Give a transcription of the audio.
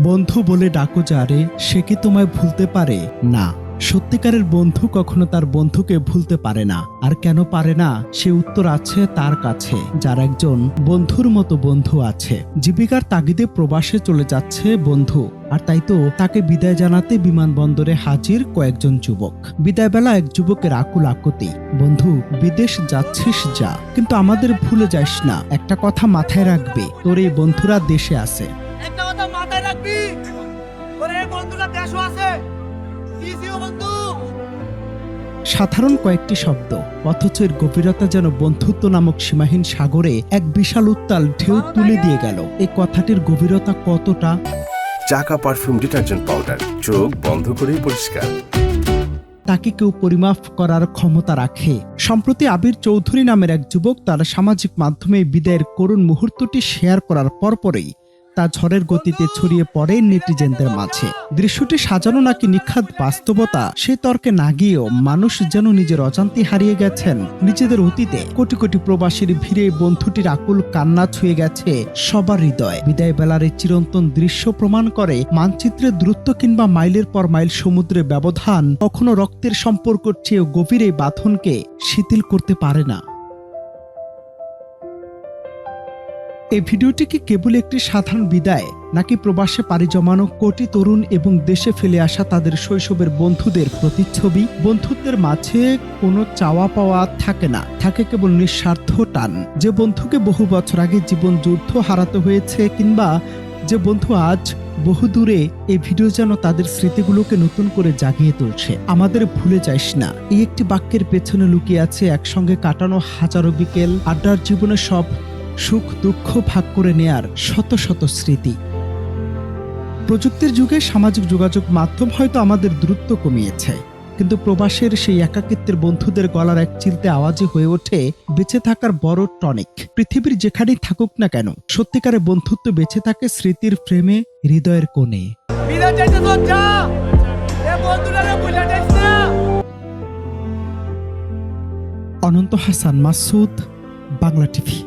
বন্ধু বলে ডাকো যারে, সে কি তোমায় ভুলতে পারে? না, সত্যিকারের বন্ধু কখনো তার বন্ধুকে ভুলতে পারে না। আর কেন পারে না, সে উত্তর আছে তার কাছে, যার একজন বন্ধুর মতো বন্ধু আছে। জীবিকার তাগিদে প্রবাসে চলে যাচ্ছে বন্ধু, আর তাই তো তাকে বিদায় জানাতে বিমানবন্দরে হাজির কয়েকজন যুবক। বিদায় বেলা এক যুবকের আকুল আকুতি, বন্ধু বিদেশ যাচ্ছিস যা, কিন্তু আমাদের ভুলে যাস না। একটা কথা মাথায় রাখবে, তোর এই বন্ধুরা দেশে আছে। একটা কথা মাথায় রাখবি, তোর এই বন্ধুরা দেশও আছে। সাধারণ কয়েকটি শব্দ, অথচ এর গভীরতা যেন বন্ধুত্ব নামক সীমাহীন সাগরে এক বিশাল উত্তাল ঢেউ তুলে দিয়ে গেল। এই কথাটির গভীরতা কতটা? চাকা পারফিউম ডিটারজেন্ট পাউডার, চোখ বন্ধ করেই পরিষ্কার। তাকে কেউ পরিমাপ করার ক্ষমতা রাখে? সম্প্রতি আবির চৌধুরী নামের এক যুবক তার সামাজিক মাধ্যমে বিদায়ের করুণ মুহূর্তটি শেয়ার করার পরপরই তা ঝড়ের গতিতে ছড়িয়ে পড়ে নেটিজেনদের মাঝে। দৃশ্যটি সাজানো নাকি নিখাদ বাস্তবতা, সে তর্কে না গিয়েও মানুষ যেন নিজের অজান্তে হারিয়ে গেছেন নিজেদের অতীতে। কোটি কোটি প্রবাসীর ভিড়ে বন্ধুটির আকুল কান্না ছুঁয়ে গেছে সবার হৃদয়। বিদায় বেলার এই চিরন্তন দৃশ্য প্রমাণ করে, মানচিত্রের দূরত্ব কিংবা মাইলের পর মাইল সমুদ্রের ব্যবধান কখনো রক্তের সম্পর্কের চেয়েও গভীর এই বাঁধনকে শিথিল করতে পারে না। এই ভিডিওটি কি কেবল একটি সাধারণ বিদায়, নাকি প্রবাসে পাড়ি জমানো কোটি তরুণ এবং দেশে ফেলে আসা তাদের শৈশবের বন্ধুদের প্রতিচ্ছবি? বন্ধুত্বের মাঝে কোনো চাওয়া পাওয়া থাকে না, থাকে কেবল নিঃস্বার্থ টান। যে বন্ধুকে বহু বছর আগে জীবন যুদ্ধ হারাতে হয়েছে, কিংবা যে বন্ধু আজ বহুদূরে, এই ভিডিও যেন তাদের স্মৃতিগুলোকে নতুন করে জাগিয়ে তুলছে। আমাদের ভুলে যাইস না, এই একটি বাক্যের পেছনে লুকিয়ে আছে একসঙ্গে কাটানো হাজারো বিকেল, আড্ডার জীবনের সব সুখ দুঃখ ভাগ করে নেয়ার শত শত স্মৃতি। প্রযুক্তির যুগে সামাজিক যোগাযোগ মাধ্যম হয়তো আমাদের দূরত্ব কমিয়েছে, কিন্তু প্রবাসের সেই একাকিত্বের বন্ধুদের গলার এক চিলতে আওয়াজই হয়ে ওঠে বেঁচে থাকার বড় টনিক। পৃথিবীর যেখানেই থাকুক না কেন, সত্যিকারের বন্ধুত্ব বেঁচে থাকে স্মৃতির ফ্রেমে, হৃদয়ের কোণে। অনন্ত হাসান মাসুদ, বাংলা টিভি।